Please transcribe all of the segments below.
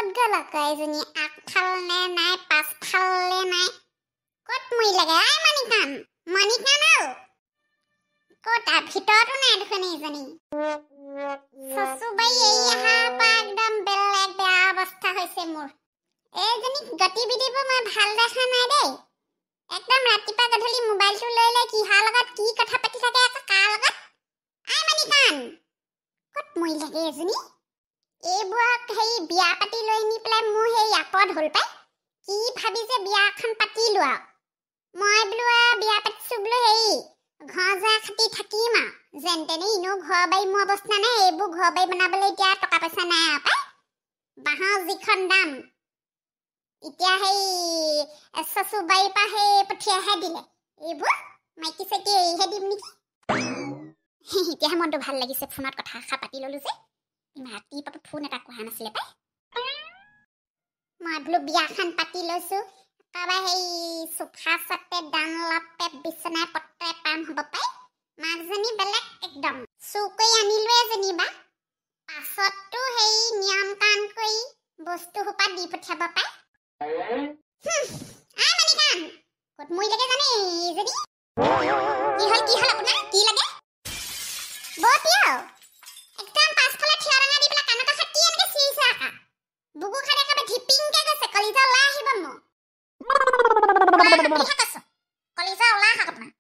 ক'ত গ'ল আকৌ এজনী আগফালে নাই পাছফালে নাই ক'ত মৰিলেগে আই মণিকান ক'ত ভিতৰতো নাই দেখোন এইজনী চচুবাই এই অহাৰ পৰা একদম বেলেগ বেয়া অৱস্থা হৈছে মোৰ এইজনী গতিবিধিবোৰ মই ভাল দেখা নাই দেই একদম ৰাতিপুৱা গধূলি মোবাইলটো লৈ লৈ কিহাৰ লগত কি কথা পাতি থাকে আকৌ কাৰ লগত আই মণিকান ক'ত মৰিলেগে এজনী এইবোৰক সেই বিয়া পাতি লৈ নি পেলাই মোৰ সেই আপদ হ'ল পাই কি ভাবি যে বিয়া এখন পাতিলো আৰু মই বোলো বিয়া পাতিছো বোলো সেই ঘৰ যা খাটি থাকিম আৰু যেন তেনে ইনো ঘৰ বাৰী মোৰ অৱস্থা নাই এইবোৰ ঘৰ বাৰী বনাবলৈ এতিয়া টকা পইচা নাই আৰু পাই বাঁহৰ যিখন দাম এতিয়া সেই চচু বাৰীৰ পৰা সেই পঠিয়াহে দিলে এইবোৰ মাইকী চাইকী এৰিহে দিম নেকি এতিয়াহে মনটো ভাল লাগিছে ফোনত কথা এষাৰ পাতি ললো যে ৰাতিপুৱা ফোন এটা কৰা নাছিলে পাই মই বোলো বিয়াখন পাতি লৈছো একেবাৰে সেই চোফা চাতে ডানলাপে বিচনাই পত্ৰে পাম হ'ব পাই মাকজনী বেলেগ একদম চুকৈ আনিলোৱে যেনিবা পাছততো সেই নিয়ম কাম কৰি বস্তু সোপা দি পঠিয়াব পাই মণিকান ক'ত মৰিলেগে জানে যদি কি হ'ল আপোনাৰ কি লাগে বতিয়াও একদম পাছফালে থিয় ৰঙা দি পেলাই কাণত খাটি এনেকে চিৰিছে আকা বুকু খাই একেবাৰে ধিপিংকে গৈছে কলিজা ওলাই আহিব মোৰ কলিজা ওলাই আহক আপোনাৰ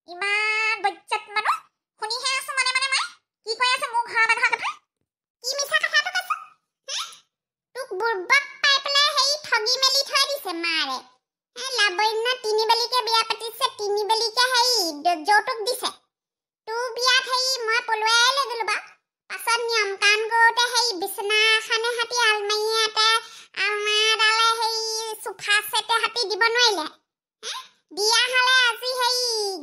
ইমান বজ্জাত মানুহ শুনিহে আছো মনে মনে মই কি কৈ আছে মোৰ ঘৰৰ মানুহৰ কথা কি মিছা কথাটো কৈছ তোক বুৰ্বক পাই পেলাই সেই ঠগি মেলি থৈ দিছে মাৰে লাবণ্য তিনিবেলিকে বিয়া পাতিছে তিনিবেলিকে সেই যৌতুক দিছে তোৰ বিয়াত সেই মই পলুৱাই লৈ গলো বা পাছত নিয়ম কাম কৰোঁতে সেই বিচনাখনে হাতি আলমাৰি এটা আলমাৰডালে সেই চোফা চেটে হাতি দিব নোৱাৰিলে দিয়া হ'লে আজি সেই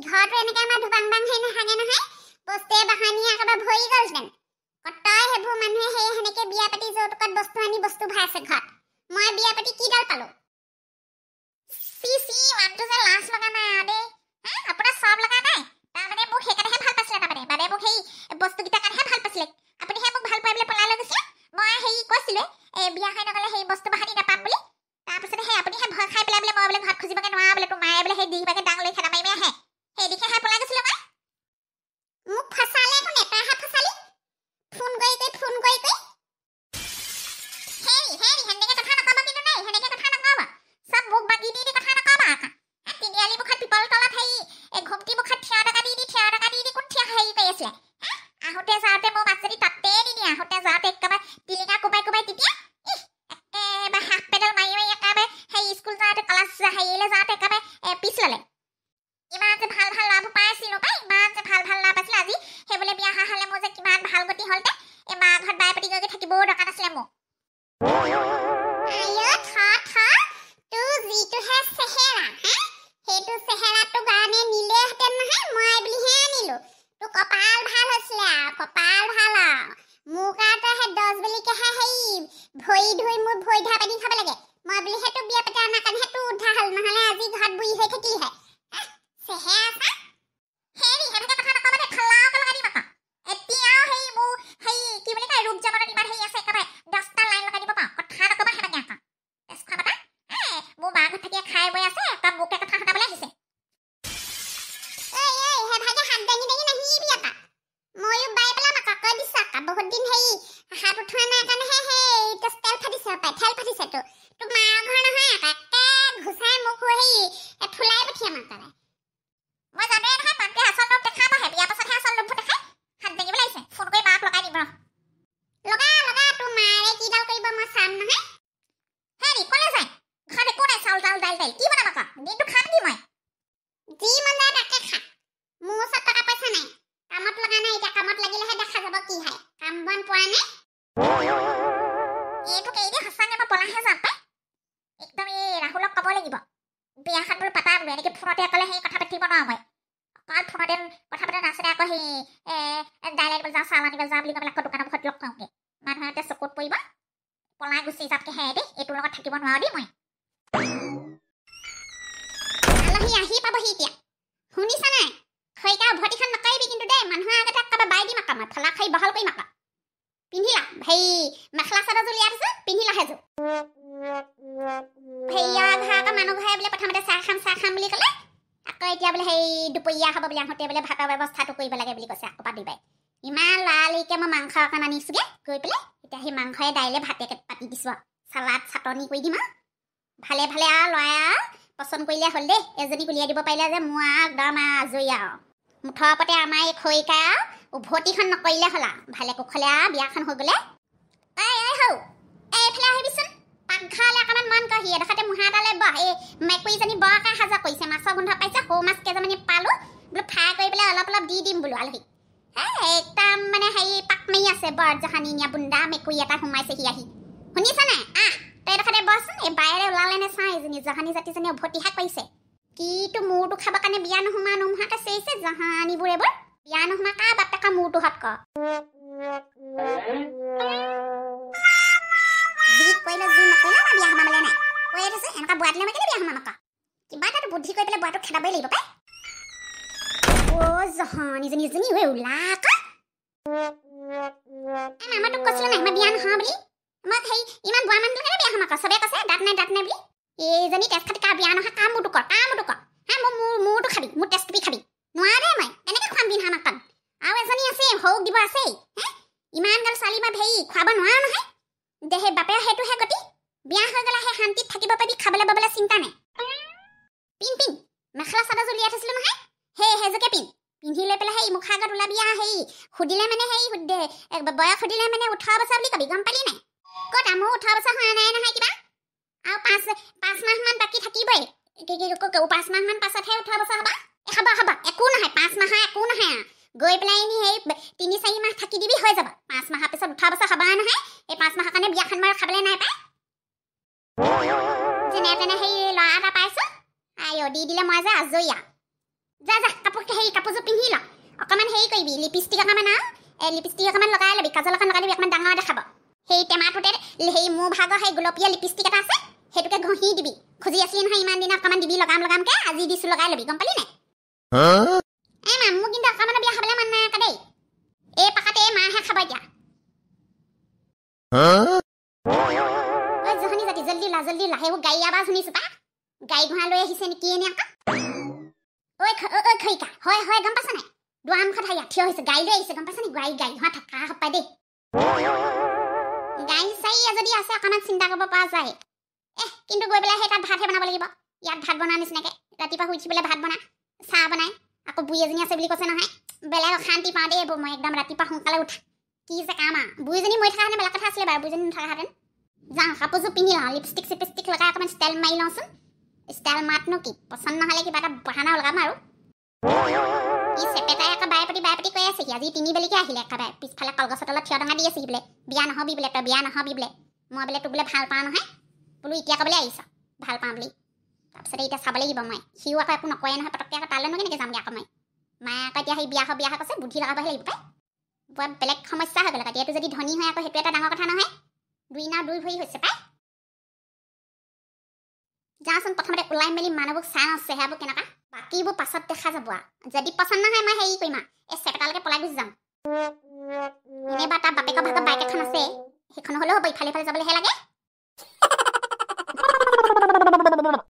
ঘৰটো এনেকৈ আমাৰ ধুবাং বাং সেই নাথাকে নহয় বস্তুৱে বাহানিয়ে একেবাৰে ভৰি গ'লহেঁতেন কতই সেইবোৰ মানুহে সেই সেনেকৈ বিয়া পাতি যৌতুকত বস্তু আনি বস্তু ভৰাইছে ঘৰত মই বিয়া পাতি কিডাল পালোঁ মানুহটো যে লাজ লগা নাই দেই আপোনাৰ চব লগা নাই তাৰমানে মোক সেইকাৰণেহে ভাল পাইছিলে তাৰমানে মানে মোক সেই বস্তুকেইটাৰ কাৰণেহে ভাল পাইছিলে আপুনিহে মোক ভাল পাই পেলাই পলাই লৈ গৈছিলে মই সেই কৈছিলে বিয়া হৈ নগ'লে সেই বস্তু বাহানি নাপাম বুলি তাৰপিছতে সেই আপুনিহে ভয় খাই পেলাই বোলে মই বোলে ঘৰত খুজিবগৈ নোৱাৰা বোলে তোৰ মায়ে বোলে সেই দিবাকে ডাঙ লৈ খেদা মাৰি আহে সেই দিশেহে পলাই গৈছিলে মই মোক ফচালে কোনে তইহে ফচালি ফোন কৰি সেনেকে কথা নক'ব কিন্তু নাই সেনেকে কথা নক'ব চব মোক বাগি দি কথা নক'ব আকা তিনিআলি মুখত পিপল তলত সেই ঘুমটি মুখত থিয় টকা দি কোন থিয় হেৰি কৰি আছিলে আহোঁতে যাওঁতে মোৰ মাছজনী তাতে নিদিয়ে আহোঁতে যাওঁতে একেবাৰে টিলিঙা কোবাই তেতিয়া একেবাৰে হাফ পেডেল মাৰি একেবাৰে সেই স্কুল যাওঁতে ক্লাছ হেৰিলৈ যাওঁতে একেবাৰে পিছ ল'লে ইমান যে ভাল লাভ পাই আছিলোঁ পাই ইমান যে ভাল লাভ আছিলে আজি সেইবোলে বিয়া অহা হ'লে মোৰ যে কিমান ভাল গতি হ'লতে এই মা ঘৰত বাই পাতি গৈ থাকিবও দৰকাৰ নাছিলে মোক যিটোহে চেহেৰা সেইটো চেহেৰাটো কাৰণে নিলেহেঁতেন নহয় মই বুলিহে আনিলোঁ তোৰ কপাল ভাল হৈছিলে কপাল ভাল মোক আৰু সেই 10 বেলিকেহে সেই ভৰি ধুই মোৰ ভৰি ধা পানী খাব লাগে মই বুলিহে তোক বিয়া পাতি অনাৰ কাৰণেহে তোৰ উদ্ধাৰ হ'ল নহ'লে আজি ঘৰত বুঢ়ী হৈ থাকিলিহে চেহেৰা হেৰি সেনেকৈ কথা নক'ব দে খালাকৈ লগাই দিম আকৌ এতিয়াও সেই মোৰ সেই কি বুলি কয় ৰূপ জগতত ইমান হেৰি আছে একেবাৰে 10টা লাইন লগাই দিব পাৰোঁ কথা নক'ব সেনেকৈ আকৌ তেজখোৱা কথা মোৰ মা ঘৰত থাকিয়ে খাই বৈ আছে তই মোকে কথা শুনাবলৈ আহিছে ময়ো বাই পেলাম আকৌ কৈ দিছোঁ আকৌ বহুত দিন হেৰি হাত উঠোৱা নাই কাৰণেহে সেই তেল ফাটিছে ঠেল ফাটিছে তোৰ মাৰ ঘৰ নহয় আকৌ একে ঘুচাই মোক হেৰি ফুলাই পঠিয়াম আকৌ মই জানোৱেই নহয় মাকে আচল ৰূপ দেখাবহে বিয়াৰ পাছতহে আচল ৰূপবোৰ দেখাই হাত দাঙিবলৈ আহিছে ফোন কৰি মাক লগাই দিম লগা তোৰ মাৰে কিডাল কৰিব মই চাম নহয় হেৰি ক'লে যায় ঘৰত একো নাই চাউল দাইল কি বনাম আকৌ দিনটো খাম কি মই যি মন যায় তাকে খা মোৰ ওচৰত টকা পইচা নাই কামত লগা নাই এতিয়া কামত লাগিলেহে দেখা যাব কি হয় কাম বন পোৱা নাই এইটোক এৰি সঁচাকৈ মই পলাহে যাম পাই একদম এই ৰাহুলক ক'ব লাগিব বিয়াখন বোলো পাতা বোলো এনেকৈ ফোনতে অকলে সেই কথা পাতিব নোৱাৰোঁ মই অকল ফোনতে কথা পাতা নাছিলে আকৌ সেই ডাইৰেক্ট যাওঁ চাহ আনিব যাওঁ বুলি কৈ পেলাই আকৌ দোকানৰ মুখত লগ পাওঁগৈ মানুহতে চকুত পৰিব পলাই গুচি যাতকৈ হে দেই এইটোৰ লগত থাকিব নোৱাৰোঁ দেই মই আলহী আহি পাবহি এতিয়া শুনিছা নাই খৰিকা উভতিখন নকৰিবি কিন্তু দেই মানুহৰ আগতে একেবাৰে বাই দিম আকৌ মই ফলা খাই বহল কৰিম আকৌ পিন্ধিলা হেই মেখেলা চাদৰ উলিয়াই দিছে পিন্ধিলা হেজো হেয়া ঘাকা মানুহ ঘৰে বোলে প্ৰথমতে চাহ খাম বুলি ক'লে আকৌ এতিয়া বোলে হেই দুপৰীয়া হ'ব বুলি আহোঁতে বোলে ভাতৰ ব্যৱস্থাটো কৰিব লাগে বুলি কৈছে আকৌ পাতিবাই ইমান লালিকে মই মাংস অকণ আনিছোগে গৈ পেলাই এতিয়া সেই মাংসয়ে দাইলে ভাতে পাতি দিছো চালাড চাটনি কৰি দিম ভালে ভালে লয় পচন্দ কৰিলে হ'ল দেই এজনী উলিয়াই দিব পাৰিলে যে মোৰ একদম আজৰি মুঠৰ ওপৰতে আমাৰ এই খৰিকা উভতিখন নকৰিলে হ'লা ভালে কুশলে বিয়াখন হৈ গ'লে হৌ এইফালে আহিবিচোন পাকঘৰলৈ অকণমান মন কহি এডোখৰতে মুহা এটালৈ বহ এই মেকুৰীজনী বৰকৈ সাজা কৰিছে মাছৰ গোন্ধ পাইছে সৰু মাছ কেইটামানি পালোঁ বোলো ফ্ৰাই কৰি পেলাই অলপ দি দিম বোলো আলহীক একদম মানে হেৰি পাক মাৰি আছে বৰ জহানীয়া বুন্দা মেকুৰী এটা সোমাইছেহি আহি শুনিছানে তই এডোখৰতে বহচোন এই বায়েৰে ওলালে নে চাওঁ এজনী জহানী জাতিজনী উভতিহে কৰিছে কিটো মূৰটো খাবৰ কাৰণে বিয়া নোহোমাকে চিৰিছে জহানীবোৰ এইবোৰ বিয়া নোহোমা কাৰ বাপেকা মূৰটো হত ক যি কৰিলে যি নকৰিলে মই বিয়া সোমাবলৈ নাই কৈয়ে থৈছে এনেকুৱা বুঢ়া দিলে মই কেলৈ বিয়া সোমাম আকৌ কিবা এটা বুদ্ধি কৰি পেলাই বুঢ়াটোক খেদাবই লাগিব পাই জহানীজনী ওলা আকৌ আমাৰ তোক কৈছিলে নাই মই বিয়া নহওঁ বুলি মই সেই ইমান বুঢ়া মানুহটো কেলৈ বিয়া সোমাম আকৌ চবেই কৈছে দাঁত নাই বুলি এইজনী তেজ খাতি কাৰ বিয়া নহয় কাৰ মূৰটো কৰ মোৰ মূৰটো খাবি মোৰ তেজ টুপি খাবি নোৱাৰে মই কেনেকৈ খুৱাম বিন হামাক পাম আৰু এজনী আছে সৰুক দিব আছেই ইমান গাল ছোৱালী বা হেৰি খুৱাব নোৱাৰো নহয় দে সেই বাপেৰ সেইটোহে গতি বিয়া হৈ গ'লে সেই শান্তিত থাকিব পাৰিবি খাবলৈ বাবলৈ চিন্তা নাই পিন মেখেলা চাদৰ উলিয়াই থৈছিলো নহয় সেইযোকে পিন্ধি লৈ পেলাই সেই মুখৰ আগত ওলাবি সেই সুধিলে মানে সেই বয়স সুধিলে মানে 18 বছৰ বুলি কবি গম পালি নাই ক'ত মোৰ 18 বছৰ হোৱা নাই নহয় কিবা আৰু 5 মাহমান বাকী থাকিবই 5 মাহমান পাছতহে 18 বছৰ হ'বা একো নহয় 5 মাহৰ একো নহয় গৈ পেলাই এনে সেই 3-4 মাহ থাকি দিবি হৈ যাব 5 মাহৰ পিছত 18 বছৰ হ'বা নহয় এই 5 মাহৰ কাৰণে বিয়াখন মই খাবলৈ নাই পাই যেনে তেনে সেই ল'ৰা এটা পাইছোঁ দি দিলে মই যে আজৰি যা কাপোৰযোৰ পিন্ধি ল অকণমান হেৰি কৰিবি লিপষ্টিক অকণমান লিপষ্টিক অকণমান লগাই ল'বি কাজল এখন লগাই ল'বি অকণমান ডাঙৰ দেখাব সেই টেমাটোতে সেই মোৰ ভাগৰ সেই গোলপীয়া লিপষ্টিক এটা আছে সেইটোকে ঘঁহি দিবি খুজি আছিলি নহয় ইমান দিনা অকণমান দিবি লগামকে আজি দিছোঁ লগাই ল'বি গম পালি নাই মোৰ কিন্তু অকণমান বিয়া খাবলৈ মন নাই আকৌ দেই এই পাকাতে মাহে খাব এতিয়া জহনী জাতি জল্দি লা সেইবোৰ গাড়ী আৱাজ শুনিছোঁ পা গাড়ী ঘোঁৰা লৈ আহিছে নেকি এনে আকৌ খৰিকা হয় গম পাইছা নাই দুৱাৰমুখত থিয় হৈছে গাড়ী লৈ আহিছে গম পাইছা নে গাড়ী ঘোঁৰা থকা সপাই দেই গাড়ী চাৰি যদি আছে অকণমান চিন্তা কৰিব পৰা যায় কিন্তু গৈ পেলাই সেই তাত ভাতহে বনাব লাগিব ইয়াত ভাত বনোৱা নিচিনাকৈ ৰাতিপুৱা শুই উঠি পেলাই ভাত বনা চাহ বনাই আকৌ বুঢ়ী এজনী আছে বুলি কৈছে নহয় বেলেগ অশান্তি পাওঁ দেই মই একদম ৰাতিপুৱা সোনকালে উঠা কি যে কাম বুঢ়ীজনী মৰি থকা হেঁতেন বেলেগ কথা আছিলে বাৰু বুঢ়ীজনী নথকাহেঁতেন যাওঁ কাপোৰযোৰ পিন্ধি লওঁ লিপষ্টিক চিপষ্টিক লগাই অকণমান ষ্টাইল মাৰি লওঁচোন ষ্টাইল মাতনো কি পচন্দ নহ'লে কিবা এটা বাহানা লগাম আৰু ই চেপেটাই আকৌ বায়ে প্ৰতি কৈ আছে আজি 3 বেলিকে আহিলে একেবাৰে পিছফালে কলগছৰ তলত থিয় টঙা দি আছে বোলে বিয়া নহবি বোলে তই বিয়া নহবি বোলে মই বোলে তোক বোলে ভাল পাওঁ নহয় বোলো এতিয়া ক'বলৈ আহিছ ভাল পাওঁ বুলি তাৰপিছতে এতিয়া চাব লাগিব মই সিও আকৌ একো নকয়ে নহয় পটককৈ আকৌ তালৈনো কেনেকৈ যামগৈ আকৌ মই মায়ে আকৌ এতিয়া সেই বিয়া হয় কৈছে বুদ্ধি লগাবহে লাগিব পাই বৰ বেলেগ সমস্যা হৈ গ'ল আকৌ এতিয়াতো যদি ধনী হয় আকৌ সেইটো এটা ডাঙৰ কথা নহয় 2 নাও 2 ভৰি হৈছে পাই যাওঁচোন প্ৰথমতে ওলাই মেলি মানুহবোৰ চাওঁ চেহেৰাবোৰ কেনেকুৱা বাকীবোৰ পাছত দেখা যাব যদি পচন্দ নহয় মই হেৰি কৰিম এই চেপেটালৈকে পলাই গুচি যাম এনেবা তাৰ বাপেকৰ ভাগৰ বাইক এখন আছে সেইখন হ'লেও হ'ব ইফালে যাবলৈহে লাগে